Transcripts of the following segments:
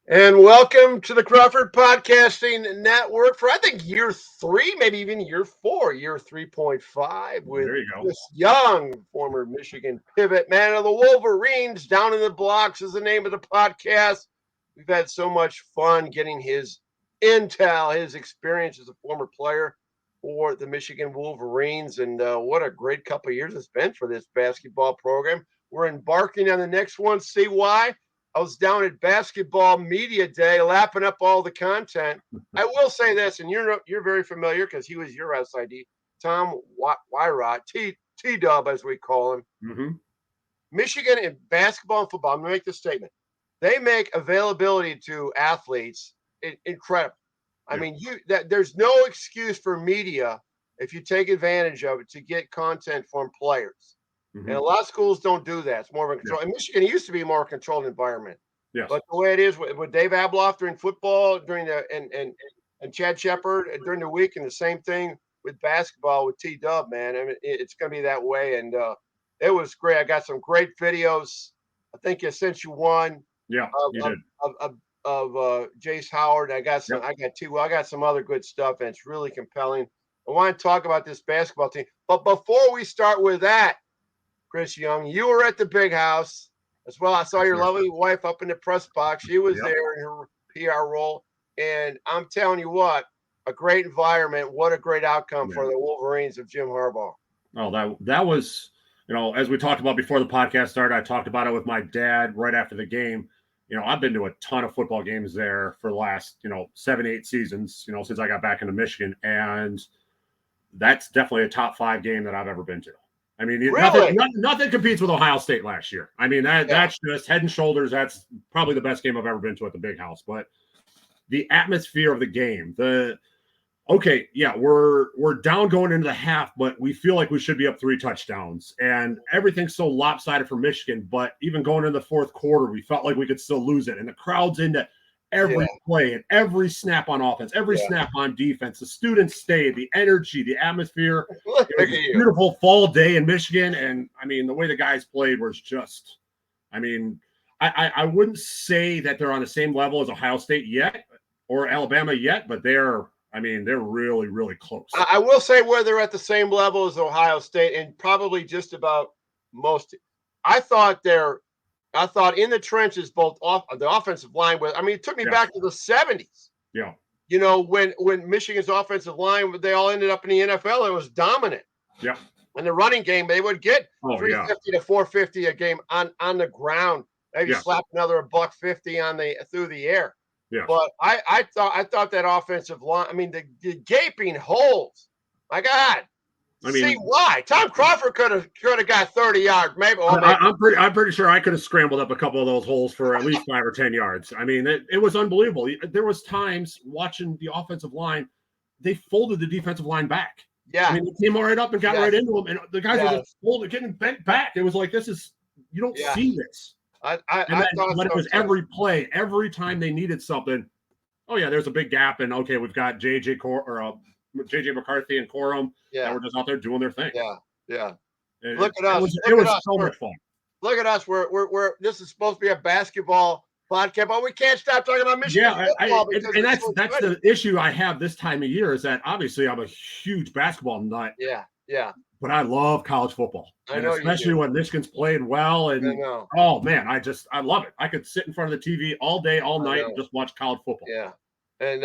And welcome to the Crawford Podcasting Network for, I think, year three, maybe even year four, year 3.5 with There you go. Chris Young, former Michigan pivot man of the Wolverines. Down in the Blocks is the name of the podcast. We've had so much fun getting his intel, his experience as a former player for the Michigan Wolverines. And what a great couple of years it's been for this basketball program. We're embarking on the next one. See why? I was down at Basketball Media Day lapping up all the content. I will say this, and you're very familiar because he was your SID, Tom Wyrot, T Dub as we call him. Mm-hmm. Michigan in basketball and football. I'm gonna make this statement. They make availability to athletes incredible. I mean, there's no excuse for media if you take advantage of it to get content from players. Mm-hmm. And a lot of schools don't do that. It's more of a control. Yeah. In Michigan, it used to be a more controlled environment. Yes. But the way it is with Dave Abloff during football, during the and Chad Shepard during the week, and the same thing with basketball with T Dub, man. I mean, it's going to be that way. And it was great. I got some great videos. I think I sent you one. Yeah, you did. Of Jace Howard. I got some. Yep. I got two. Well, I got some other good stuff, and it's really compelling. I want to talk about this basketball team, but before we start with that, Chris Young, you were at the big house as well. I saw your lovely wife up in the press box. She was there in her PR role. And I'm telling you what, a great environment. What a great outcome for the Wolverines of Jim Harbaugh. Oh, that was, as we talked about before the podcast started, I talked about it with my dad right after the game. I've been to a ton of football games there for the last, 7-8 seasons, since I got back into Michigan. And that's definitely a top 5 game that I've ever been to. I mean, really? nothing competes with Ohio State last year. I mean, that's just head and shoulders. That's probably the best game I've ever been to at the big house. But the atmosphere of the game, we're down going into the half, but we feel like we should be up 3 touchdowns. And everything's so lopsided for Michigan. But even going into the fourth quarter, we felt like we could still lose it. And the crowd's into every play and every snap on offense, every snap on defense. The students stayed, the energy, the atmosphere. It was a beautiful fall day in Michigan. And, I mean, the way the guys played was just – I mean, I wouldn't say that they're on the same level as Ohio State yet or Alabama yet, but they're really, really close. I will say where they're at the same level as Ohio State and probably just about most. I thought in the trenches, both off the offensive line was. I mean, it took me back to the 70s. Yeah. When Michigan's offensive line, they all ended up in the NFL. It was dominant. Yeah. In the running game, they would get 350 to 450 a game on the ground. Maybe slap another $150 through the air. Yeah. But I thought that offensive line. I mean, the gaping holes. My God. I mean, see why Tom Crawford could have got 30 yards, maybe. I'm pretty sure I could have scrambled up a couple of those holes for at least 5 or 10 yards. I mean, it was unbelievable. There was times watching the offensive line, they folded the defensive line back. Yeah, I mean, they came right up and got right into them, and the guys were just folded, getting bent back. It was like you don't see this. I thought but it was every play, every time they needed something. Oh yeah, there's a big gap, and okay, we've got JJ McCarthy and Corum that were just out there doing their thing. Yeah. Look at us. It was so much fun. Look at us. We're this is supposed to be a basketball podcast, but we can't stop talking about Michigan football. And that's the issue I have this time of year is that obviously I'm a huge basketball nut. Yeah. But I love college football, and especially when Michigan's played well. And oh man, I love it. I could sit in front of the TV all day, all night, and just watch college football. Yeah. And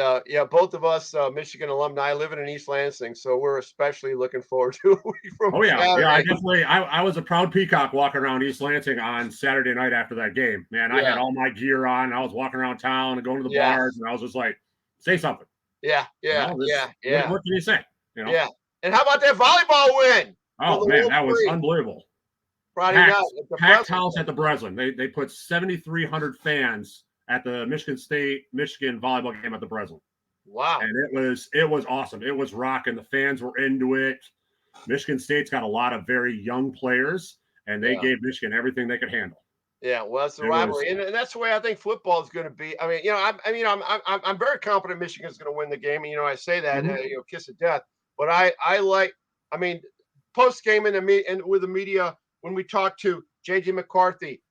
both of us Michigan alumni living in East Lansing, so we're especially looking forward to a week from Saturday. I definitely. I was a proud peacock walking around East Lansing on Saturday night after that game. Man, I had all my gear on. I was walking around town and going to the bars, and I was just like, "Say something." Yeah. What can you say? Yeah. And how about that volleyball win? Oh man, that was unbelievable. Friday night, packed house at the Breslin. They put 7,300 fans at the Michigan volleyball game at the Breslin. Wow. And it was awesome. It was rocking. The fans were into it. Michigan State's got a lot of very young players, and they gave Michigan everything they could handle. Yeah, well, that's the rivalry, and that's the way I think football is going to be. I mean, I'm very confident Michigan's going to win the game. And, I say that, kiss of death. But I like. I mean, post game with the media when we talked to JJ McCarthy,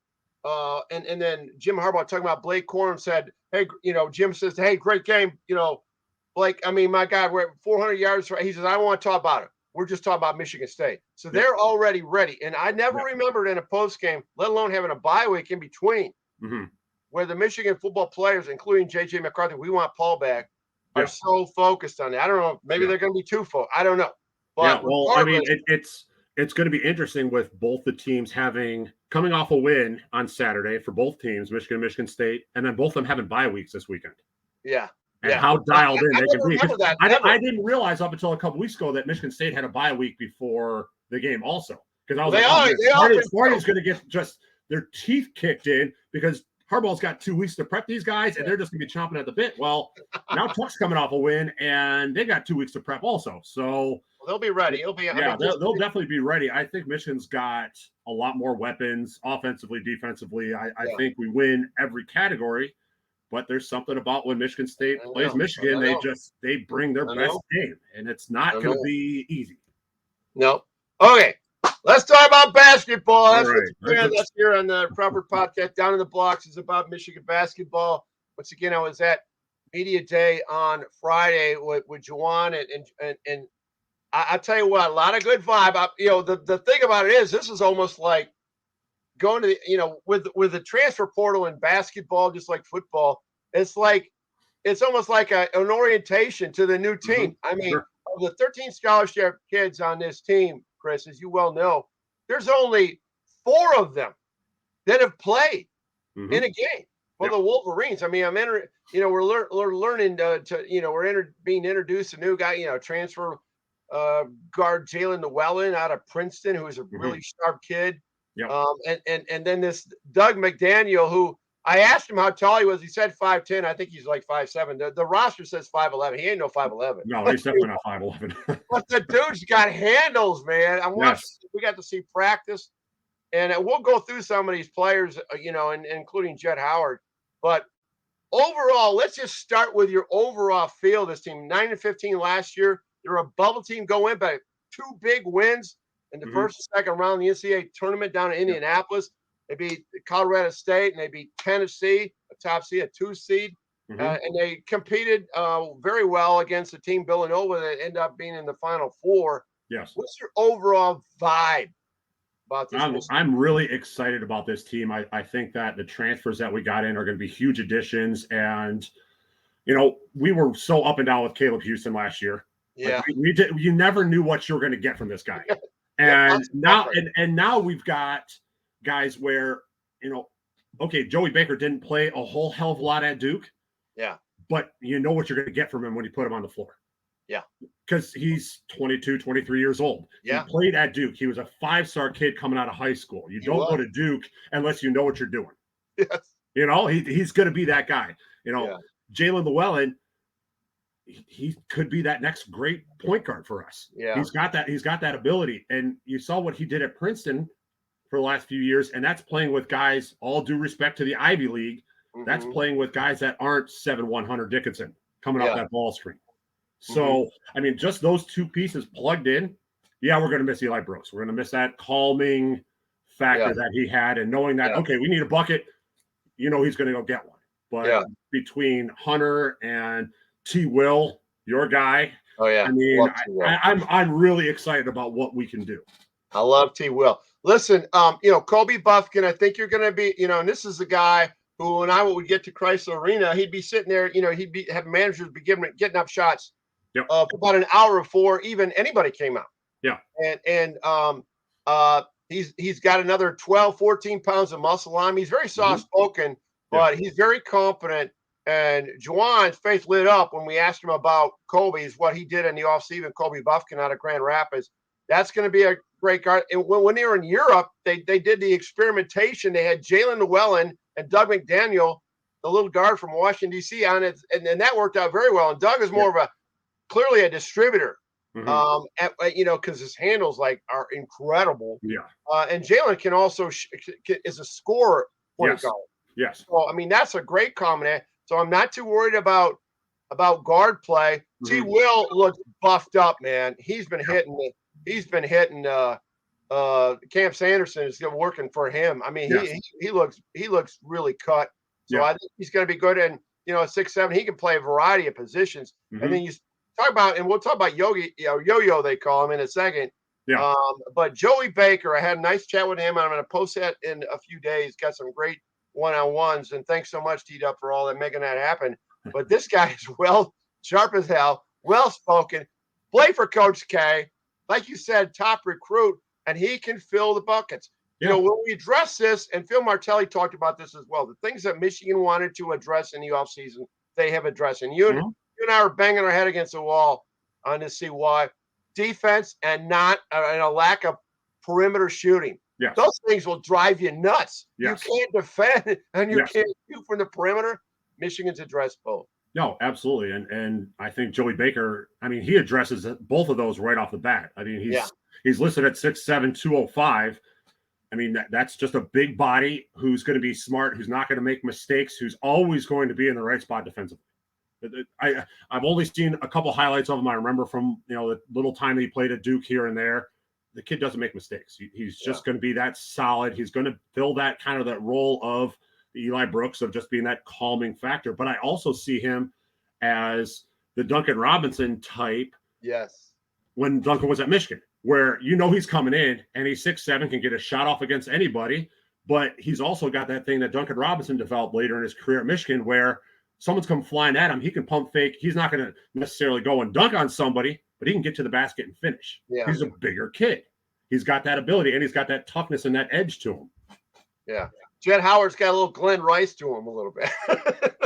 and then Jim Harbaugh talking about Blake Corum said, hey, Jim says, hey, great game, Blake. I mean, my God, we're at 400 yards. He says, I don't want to talk about it. We're just talking about Michigan State. So they're already ready. And I never remembered in a post game, let alone having a bye week in between, where the Michigan football players, including J.J. McCarthy, we want Paul back, are so focused on it. I don't know. Maybe they're going to be too focused. I don't know. But well, I mean, it's going to be interesting with both the teams coming off a win on Saturday for both teams, Michigan and Michigan State, and then both of them having bye weeks this weekend. Yeah. And how dialed in they can be. I didn't realize up until a couple weeks ago that Michigan State had a bye week before the game also. Because I was Sparty's going to get just their teeth kicked in because Harbaugh's got 2 weeks to prep these guys, and they're just going to be chomping at the bit. Well, now Tuck's coming off a win, and they got 2 weeks to prep also. So they'll be ready. They'll definitely be ready. I think Michigan's got a lot more weapons, offensively, defensively. I think we win every category. But there's something about when Michigan State plays Michigan, they bring their best game, and it's not going to be easy. No. Okay, let's talk about basketball. That's right. That's here on the Crawford podcast. Down in the Blocks is about Michigan basketball. Once again, I was at Media Day on Friday with Juwan, and I tell you what, a lot of good vibe. The thing about it is, this is almost like going to with the transfer portal in basketball, just like football, it's almost like an orientation to the new team. I mean, of the 13 scholarship kids on this team, Chris, as you well know, there's only 4 of them that have played in a game for the Wolverines. I mean, we're learning being introduced to a new guy, transfer guard Jalen Llewellyn out of Princeton, who's a really sharp kid. And then this Doug McDaniel, who I asked him how tall he was. He said 5'10". I think he's like 5'7". The roster says 5'11". He ain't no 5'11". No, he's definitely not 5'11". But the dude's got handles, man. I'm watching. We got to see practice, and we'll go through some of these players, and including Jett Howard. But overall, let's just start with your overall feel of this team. 9-15 last year. They're a bubble team going in, but 2 big wins in the first and second round of the NCAA tournament down in Indianapolis. They beat Colorado State, and they beat Tennessee, a top seed, a 2 seed. And they competed very well against the team Villanova that ended up being in the Final Four. Yes. What's your overall vibe about this? I'm really excited about this team. I think that the transfers that we got in are going to be huge additions. And, we were so up and down with Caleb Houston last year. Yeah. You never knew what you were going to get from this guy. And now we've got guys where, Joey Baker didn't play a whole hell of a lot at Duke. Yeah. But you know what you're going to get from him when you put him on the floor. Yeah. Because he's 22, 23 years old. Yeah. He played at Duke. He was a 5-star kid coming out of high school. You don't go to Duke unless you know what you're doing. Yes. He's going to be that guy. Jalen Llewellyn, he could be that next great point guard for us. Yeah. He's got that ability. And you saw what he did at Princeton for the last few years, and that's playing with guys, all due respect to the Ivy League, that's playing with guys that aren't 7'1" Hunter Dickinson coming off that ball screen. So, I mean, just those 2 pieces plugged in, we're going to miss Eli Brooks. We're going to miss that calming factor that he had, and knowing that, okay, we need a bucket, he's going to go get one. But between Hunter and T. Will, your guy, I mean, I'm really excited about what we can do. I love T. Will. Listen, Kobe Buffkin, I think you're going to be, and this is the guy who, when I would get to Chrysler Arena, he'd be sitting there, have managers be getting up shots for about an hour before even anybody came out. Yeah. And he's got another 12, 14 pounds of muscle on him. He's very soft-spoken, but he's very confident. And Juwan's face lit up when we asked him about Kobe's, what he did in the offseason, Kobe Buffkin out of Grand Rapids. That's going to be a great guard. And when they were in Europe, they did the experimentation. They had Jalen Llewellyn and Doug McDaniel, the little guard from Washington, D.C. on it. And that worked out very well. And Doug is more of clearly a distributor, because his handles are incredible. Yeah. And Jalen can also is a scorer point guard. Yes. So, I mean, that's a great combination. So I'm not too worried about guard play. T. Will looks buffed up, man. He's been hitting Cam Sanderson is working for him. I mean, Yes. he looks really cut. So Yeah. I think he's going to be good. And 6'7", he can play a variety of positions. And then you talk about, and we'll talk about Yo-Yo they call him in a second. Yeah. But Joey Baker, I had a nice chat with him. I'm going to post that in a few days. Got some great one-on-ones, and thanks so much, T-Dub, for all that, making that happen. But this guy is sharp as hell, well-spoken. Play for Coach K, like you said, top recruit, and he can fill the buckets. Yeah. When we address this, and Phil Martelli talked about this as well, the things that Michigan wanted to address in the offseason, they have addressed. And you and I are banging our head against the wall on to see why. Defense and a lack of perimeter shooting. Yes. Those things will drive you nuts. Yes. You can't defend and you can't shoot from the perimeter. Michigan's addressed both. No, absolutely. And I think Joey Baker, I mean, he addresses both of those right off the bat. I mean, he's listed at 6'7", 205. I mean, that's just a big body who's going to be smart, who's not going to make mistakes, who's always going to be in the right spot defensively. I've only seen a couple highlights of him. I remember from the little time that he played at Duke here and there. The kid doesn't make mistakes. He's just going to be that solid. He's going to fill that kind of that role of the Eli Brooks of just being that calming factor. But I also see him as the Duncan Robinson type. Yes. When Duncan was at Michigan, where he's coming in and he's 6'7", can get a shot off against anybody, but he's also got that thing that Duncan Robinson developed later in his career at Michigan, where someone's come flying at him, he can pump fake. He's not going to necessarily go and dunk on somebody, but he can get to the basket and finish. Yeah. He's a bigger kid. He's got that ability, and he's got that toughness and that edge to him. Yeah. Jed Howard's got a little Glenn Rice to him a little bit.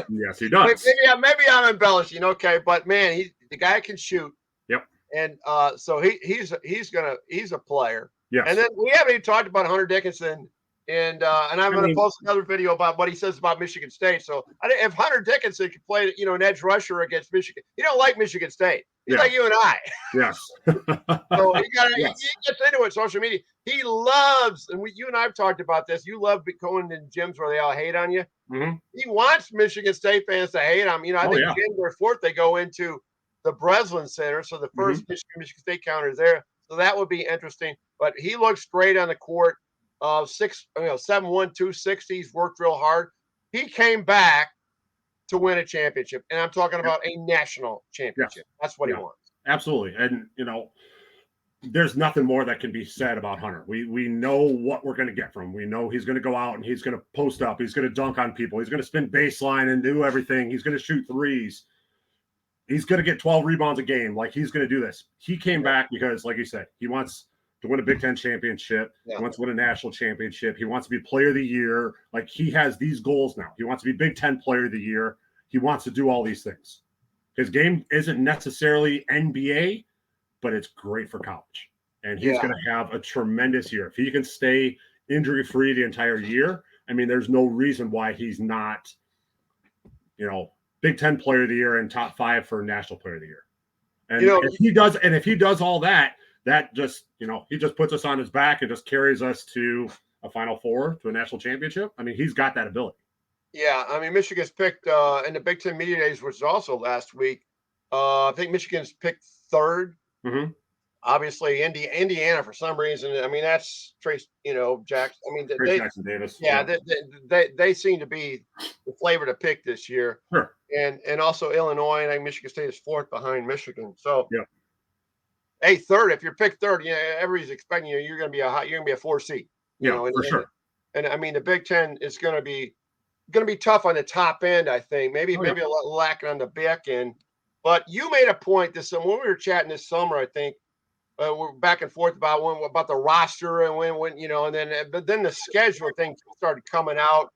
Yes, he does. Maybe I'm embellishing, okay, but man, the guy can shoot. Yep. And so he's a player. Yes. And then we haven't even talked about Hunter Dickinson, and I'm going to post another video about what he says about Michigan State. So if Hunter Dickinson could play, an edge rusher against Michigan, he don't like Michigan State. He's like you and I. Yes. So he gets into it. Social media. He loves, and you and I have talked about this. You love going in gyms where they all hate on you. Mm-hmm. He wants Michigan State fans to hate him. I think January 4th they go into the Breslin Center, so the first Michigan State counter is there. So that would be interesting. But he looks great on the court. 7'1", 260. He's worked real hard. He came back to win a championship, and I'm talking about a national championship. Yes. That's what he wants. Absolutely, and there's nothing more that can be said about Hunter. We know what we're going to get from him. We know he's going to go out and he's going to post up. He's going to dunk on people. He's going to spin baseline and do everything. He's going to shoot threes. He's going to get 12 rebounds a game. Like, he's going to do this. He came back because, like you said, he wants to win a Big Ten championship. Yeah. He wants to win a national championship. He wants to be player of the year. Like, he has these goals now. He wants to be Big Ten player of the year. He wants to do all these things. His game isn't necessarily NBA, but it's great for college. And he's going to have a tremendous year. If he can stay injury-free the entire year, I mean, there's no reason why he's not, Big Ten player of the year and top 5 for national player of the year. And if he does all that, that just, he just puts us on his back and just carries us to a Final Four, to a national championship. I mean, he's got that ability. Yeah, I mean, Michigan's picked in the Big Ten Media Days, which was also last week. I think Michigan's picked 3rd. Mm-hmm. Obviously, Indiana for some reason. I mean, that's Trace, Jackson. I mean, Jackson Davis. Yeah, they seem to be the flavor to pick this year. Sure. And also Illinois, and I think Michigan State is 4th behind Michigan. So yeah. Hey, 3rd. If you're picked 3rd, everybody's expecting you're going to be a 4 seed. For sure. And I mean, the Big Ten is going to be tough on the top end. I think maybe a little lacking on the back end. But you made a point when we were chatting this summer. I think we're back and forth about the roster and when but then the schedule thing started coming out,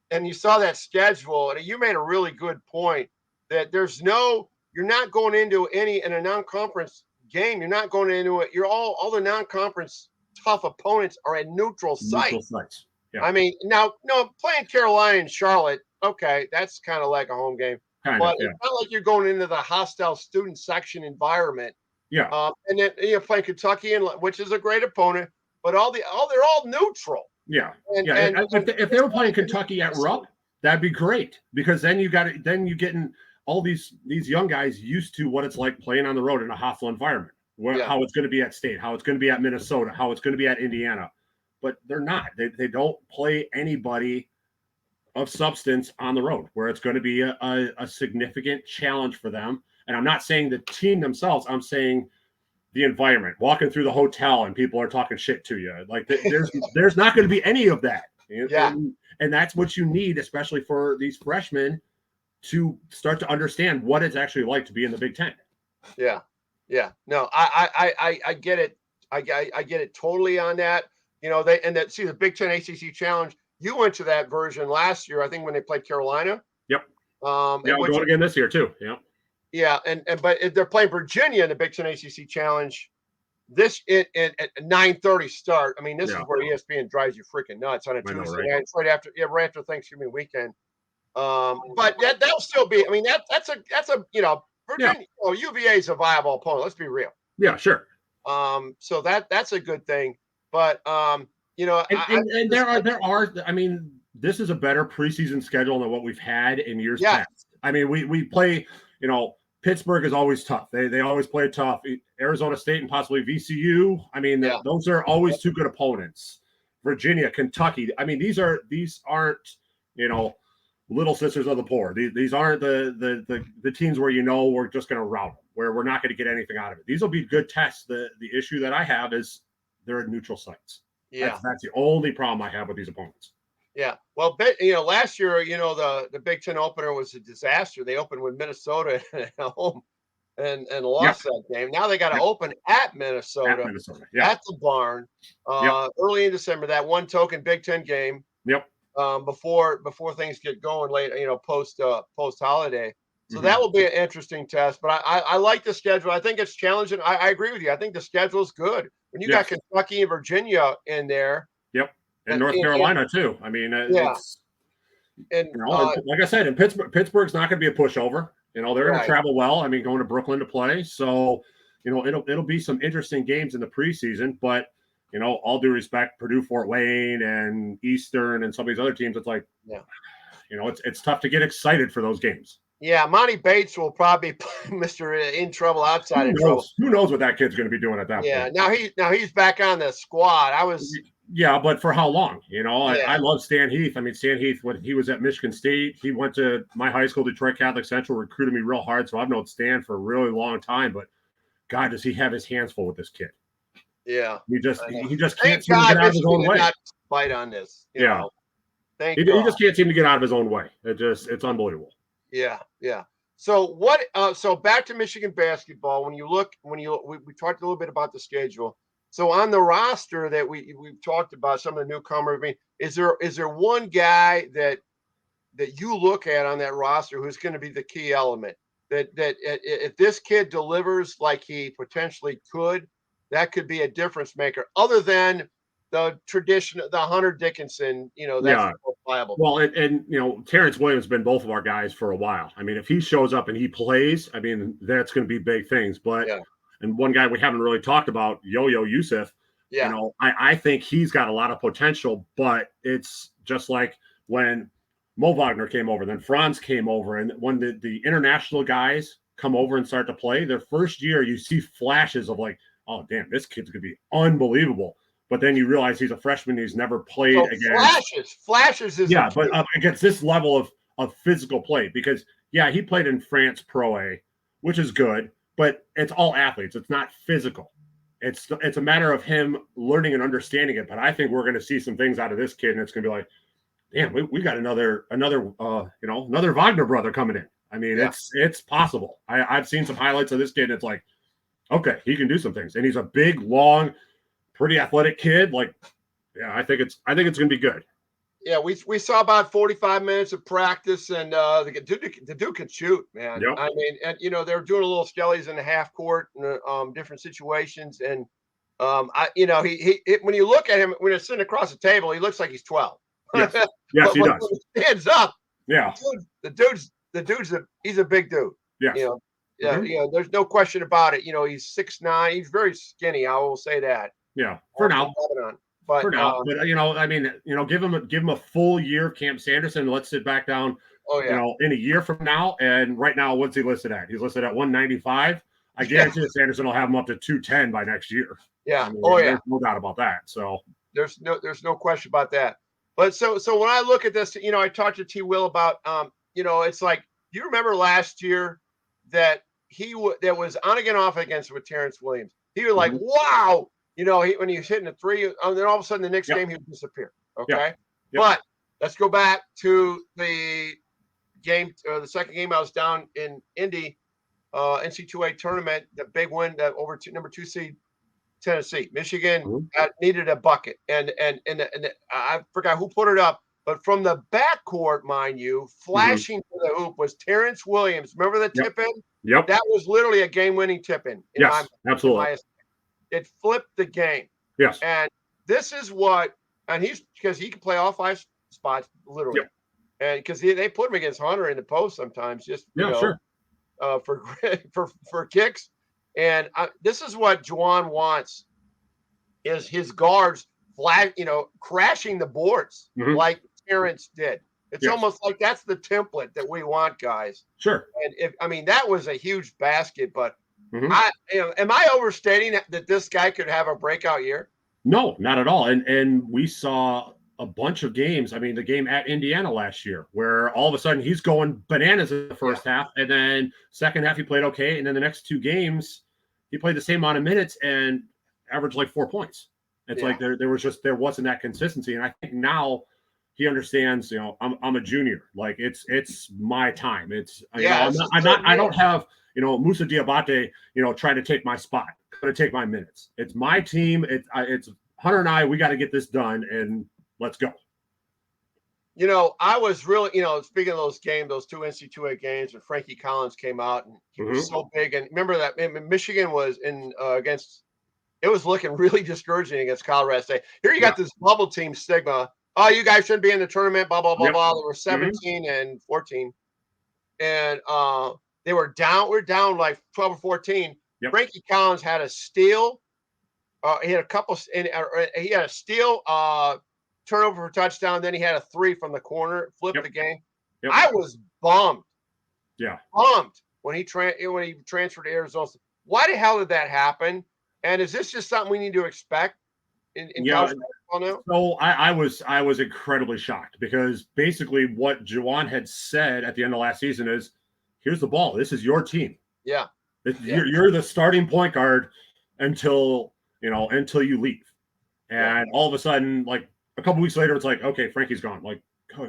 and you saw that schedule, and you made a really good point that you're not going into in a non-conference game. You're not going into it. You're all the non-conference tough opponents are at neutral sites. Yeah. I mean, now, playing Carolina and Charlotte, okay, that's kind of like a home game. It's not like you're going into the hostile student section environment. Yeah. And then playing Kentucky, which is a great opponent, but they're all neutral. Yeah. And if they were playing Kentucky at Rupp, that'd be great, because then you're getting all these young guys used to what it's like playing on the road in a hostile environment. how it's going to be at State, how it's going to be at Minnesota, how it's going to be at Indiana. But they're not. They don't play anybody of substance on the road where it's going to be a significant challenge for them. And I'm not saying the team themselves. I'm saying the environment, walking through the hotel and people are talking shit to you. Like there's not going to be any of that. And that's what you need, especially for these freshmen to start to understand what it's actually like to be in the Big Ten. Yeah. Yeah. No, I get it. I get it totally on that. The Big Ten ACC Challenge, you went to that version last year, I think, when they played Carolina. Yep. We're going again this year too. Yep. Yeah, but they're playing Virginia in the Big Ten ACC Challenge this at 9:30 start. I mean, this is where ESPN drives you freaking nuts on a Tuesday night. It's right after Thanksgiving weekend. But that'll still be. I mean, that's a Virginia. UVA is a viable opponent. Let's be real. Yeah, sure. So that's a good thing. But there are. I mean, this is a better preseason schedule than what we've had in years past. I mean, we play. Pittsburgh is always tough. They always play tough. Arizona State and possibly VCU. I mean, those are always two good opponents. Virginia, Kentucky. I mean, these aren't little sisters of the poor. These aren't the teams where we're just going to rout them, where we're not going to get anything out of it. These will be good tests. The issue that I have is they're at neutral sites. Yeah, that's the only problem I have with these opponents. Yeah. Well, last year, the Big Ten opener was a disaster. They opened with Minnesota at home and lost that game. Now they got to open at Minnesota. At the barn early in December. That one token Big Ten game. Yep. Before things get going late, post holiday. So that will be an interesting test. But I like the schedule. I think it's challenging. I agree with you. I think the schedule is good. When you got Kentucky and Virginia in there. Yep. And North Carolina too. I mean, it's like I said, in Pittsburgh's not going to be a pushover. They're going to travel well. I mean, going to Brooklyn to play, so it'll be some interesting games in the preseason. But all due respect, Purdue, Fort Wayne, and Eastern, and some of these other teams, it's like, it's tough to get excited for those games. Yeah, Monty Bates will probably be Mr. In trouble outside in trouble. Who knows what that kid's going to be doing at that point? Now he's back on the squad. Yeah, but for how long? I love Stan Heath. I mean, Stan Heath, when he was at Michigan State, he went to my high school, Detroit Catholic Central, recruited me real hard. So I've known Stan for a really long time. But God, does he have his hands full with this kid? Yeah, he just can't seem to get out of his own way. Not fight on this. He just can't seem to get out of his own way. It's unbelievable. Yeah. So so back to Michigan basketball. We talked a little bit about the schedule. So on the roster that we've talked about, some of the newcomers, I mean, is there one guy that you look at on that roster who's going to be the key element? That if this kid delivers like he potentially could, that could be a difference maker. Other than the tradition, the Hunter Dickinson, that's viable. Well, and Terrence Williams has been both of our guys for a while. I mean, if he shows up and he plays, I mean, that's going to be big things. But and one guy we haven't really talked about, Yo-Yo Yusuf. Yeah. I think he's got a lot of potential, but it's just like when Mo Wagner came over, then Franz came over, and when the international guys come over and start to play, their first year, you see flashes of like, oh damn, this kid's gonna be unbelievable. But then you realize he's a freshman; he's never played against flashes is but against this level of physical play, because he played in France Pro A, which is good. But it's all athletes. It's not physical. It's a matter of him learning and understanding it. But I think we're going to see some things out of this kid, and it's going to be like, damn, we got another Wagner brother coming in. I mean, it's possible. I've seen some highlights of this kid, and it's like, okay, he can do some things, and he's a big, long, pretty athletic kid. Like, I think it's going to be good. Yeah, we saw about 45 minutes of practice, and the dude can shoot, man. Yep. I mean, and they're doing a little skellies in the half court, different situations, and he when you look at him when he's sitting across the table, he looks like he's 12. Yes, he does. When he stands up, the dude's he's a big dude. Yeah, there's no question about it. He's 6'9". He's very skinny. I will say that. Yeah, for now. But I mean, give him a full year of Camp Sanderson. Let's sit back down. In a year from now, and right now, what's he listed at? He's listed at 195. I guarantee that Sanderson will have him up to 210 by next year. Yeah. I mean, Oh yeah. There's no doubt about that. So there's no question about that. But so when I look at this, I talked to T. Will about, it's like, do you remember last year that that was on again, off against with Terrence Williams? He was like, wow, when he was hitting a three, and then all of a sudden the next game he would disappear. Okay, but let's go back to the game, the second game. I was down in Indy, NC2A tournament, the big win over number 2 seed Tennessee. Michigan needed a bucket, and I forgot who put it up, but from the backcourt, mind you, flashing to the hoop was Terrence Williams. Remember the tip in? Yep. That was literally a game-winning tip in. Yes, absolutely. It flipped the game. Yes. And this is what, and because he can play all 5 spots literally, and because they put him against Hunter in the post sometimes, just sure. For kicks. And this is what Juwan wants, is his guards crashing the boards like Terrence did. It's almost like that's the template that we want, guys. Sure. And that was a huge basket, but am I overstating that this guy could have a breakout year? No, not at all. And we saw a bunch of games. I mean, the game at Indiana last year, where all of a sudden he's going bananas in the first half, and then second half he played okay, and then the next 2 games he played the same amount of minutes and averaged like 4 points. It's like there wasn't that consistency, and I think now he understands. I'm a junior. Like it's my time. It's I don't have Moussa Diabate trying to take my spot, going to take my minutes. It's my team. It's Hunter and I. We got to get this done, and let's go. I was really, speaking of those games, those 2 NC2A games, when Frankie Collins came out and he was so big. And remember that Michigan was it was looking really discouraging against Colorado State. Here you got this bubble team stigma. Oh, you guys shouldn't be in the tournament, blah, blah, blah, blah. They were 17 and 14. And they were down. We're down like 12 or 14. Yep. Frankie Collins had a steal. He had a couple, he had a steal, turnover for touchdown. Then he had a 3 from the corner, flipped the game. Yep. I was bummed. Yeah. Bummed when he transferred to Arizona. Why the hell did that happen? And is this just something we need to expect in college basketball now? So I was incredibly shocked, because basically what Juwan had said at the end of last season is, here's the ball. This is your team. Yeah. You're the starting point guard until you leave. And all of a sudden, like a couple weeks later, it's like, okay, Frankie's gone. Like,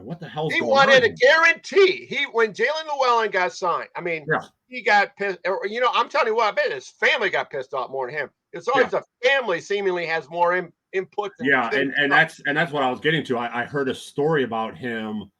what the hell's going on? He wanted a guarantee. When Jalen Llewellyn got signed, I mean, he got pissed. I'm telling you what, I bet his family got pissed off more than him. It's always the family seemingly has more input. And that's what I was getting to. I heard a story about him,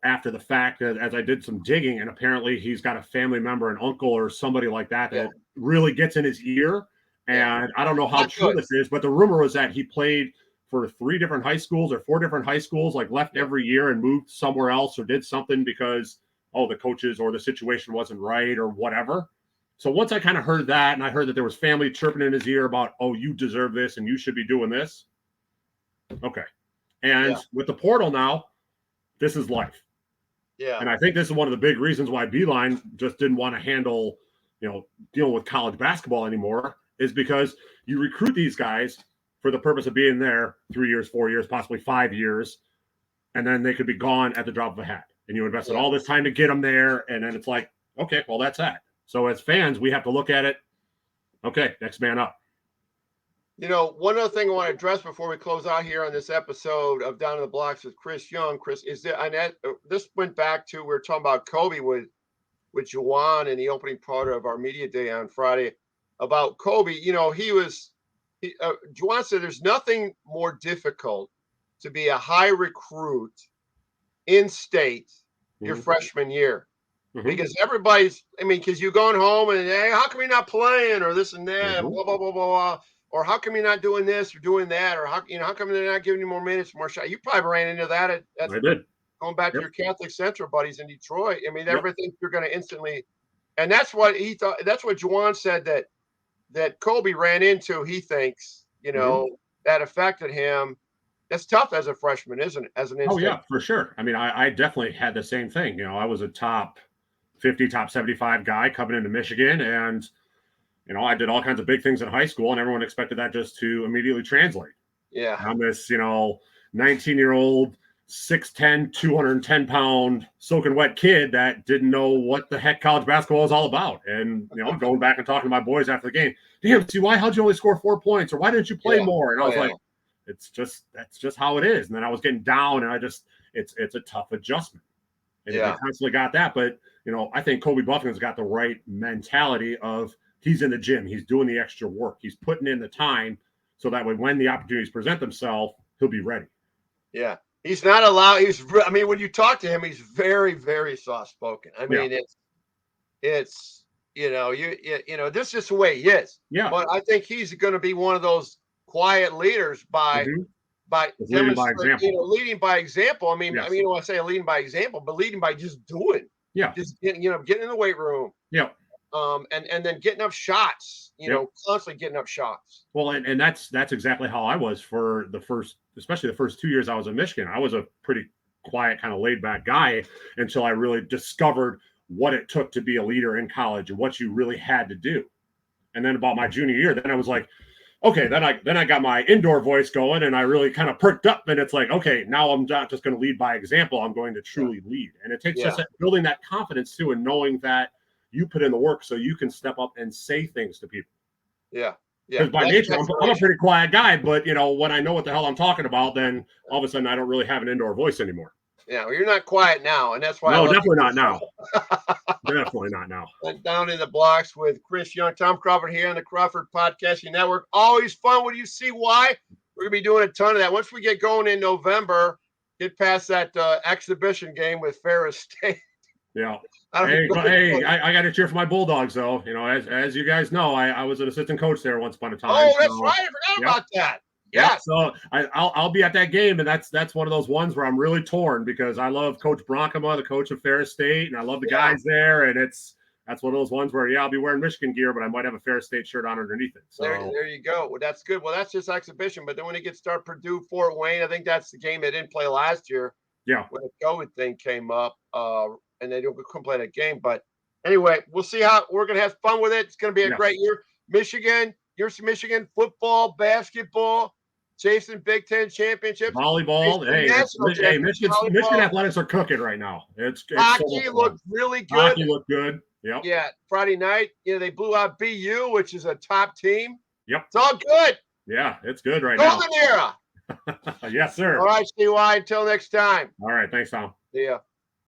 after the fact, as I did some digging, and apparently he's got a family member, an uncle or somebody like that really gets in his ear. And I don't know how true this is, but the rumor was that he played for 3 different high schools or 4 different high schools, like left every year and moved somewhere else or did something because, the coaches or the situation wasn't right or whatever. So once I kind of heard that, and I heard that there was family chirping in his ear about, you deserve this and you should be doing this. Okay. And with the portal now, this is life. Yeah. And I think this is one of the big reasons why Beeline just didn't want to handle, dealing with college basketball anymore, is because you recruit these guys for the purpose of being there 3 years, 4 years, possibly 5 years, and then they could be gone at the drop of a hat. And you invested all this time to get them there, and then it's like, okay, well, that's that. So as fans, we have to look at it. Okay, next man up. One other thing I want to address before we close out here on this episode of Down in the Blocks with Chris Young. Chris, this went back to, we were talking about Kobe with Juwan in the opening part of our media day on Friday about Kobe. Juwan said there's nothing more difficult to be a high recruit in state your freshman year. Because everybody's, because you're going home and, hey, how come you're not playing, or this and that, blah, blah, blah, blah, blah. Or how come you're not doing this or doing that? Or how come they're not giving you more minutes, more shots? You probably ran into that I did. Going back to your Catholic Central buddies in Detroit. Everything you're going to instantly, and that's what he thought. That's what Juwan said that Kobe ran into. He thinks, that affected him. That's tough as a freshman, isn't it? As an instinct. Oh yeah, for sure. I definitely had the same thing. I was a top 50, top 75 guy coming into Michigan. And, I did all kinds of big things in high school, and everyone expected that just to immediately translate. Yeah. I'm this, 19-year-old, 6'10", 210-pound soaking wet kid that didn't know what the heck college basketball was all about. And, going back and talking to my boys after the game, damn, see, how'd you only score 4 points? Or why didn't you play more? And I was like, that's just how it is. And then I was getting down, and it's a tough adjustment. And they constantly got that. But, I think Kobe Buffington's got the right mentality of he's in the gym. He's doing the extra work. He's putting in the time so that way when the opportunities present themselves, he'll be ready. Yeah. He's not allowed. When you talk to him, he's very, very soft spoken. It's this is just the way he is. Yeah. But I think he's going to be one of those quiet leaders by leading by example. Leading by example. Yes. I say leading by example, but leading by just doing. Yeah. Just getting in the weight room. Yeah. And then getting up shots, constantly getting up shots. Well, and that's exactly how I was for especially the first 2 years I was in Michigan. I was a pretty quiet, kind of laid back guy until I really discovered what it took to be a leader in college and what you really had to do. And then about my junior year, then I was like, okay, then I got my indoor voice going, and I really kind of perked up, and it's like, okay, now I'm not just going to lead by example. I'm going to truly lead. And it takes just building that confidence too, and knowing that you put in the work so you can step up and say things to people. Yeah. Because by nature, I'm a pretty quiet guy, but when I know what the hell I'm talking about, then all of a sudden I don't really have an indoor voice anymore. Yeah, well, you're not quiet now, and that's why. No, definitely not now. Definitely not now. Down in the blocks with Chris Young, Tom Crawford here on the Crawford Podcasting Network. Always fun. When you see why, we're gonna be doing a ton of that once we get going in November. Get past that exhibition game with Ferris State. Yeah. Hey, I got to cheer for my Bulldogs, though. As you guys know, I was an assistant coach there once upon a time. Oh, that's right. I forgot about that. Yeah. So I'll be at that game, and that's one of those ones where I'm really torn because I love Coach Bronkema, the coach of Ferris State, and I love the guys there, and that's one of those ones where I'll be wearing Michigan gear, but I might have a Ferris State shirt on underneath it. So there you go. Well, that's good. Well, that's just exhibition, but then when it gets start Purdue, Fort Wayne, I think that's the game they didn't play last year. Yeah. When the COVID thing came up, and they couldn't play that game. But anyway, we'll see how we're going to have fun with it. It's going to be a great year. Michigan, Michigan football, basketball, chasing Big Ten championships, volleyball. Michigan athletics are cooking right now. It's hockey so looked really good. Hockey looked good. Yep. Yeah. Friday night, they blew out BU, which is a top team. Yep. It's all good. Yeah, it's good right now. Golden era. Yes, sir. All right, CY. Until next time. All right. Thanks, Tom. See ya.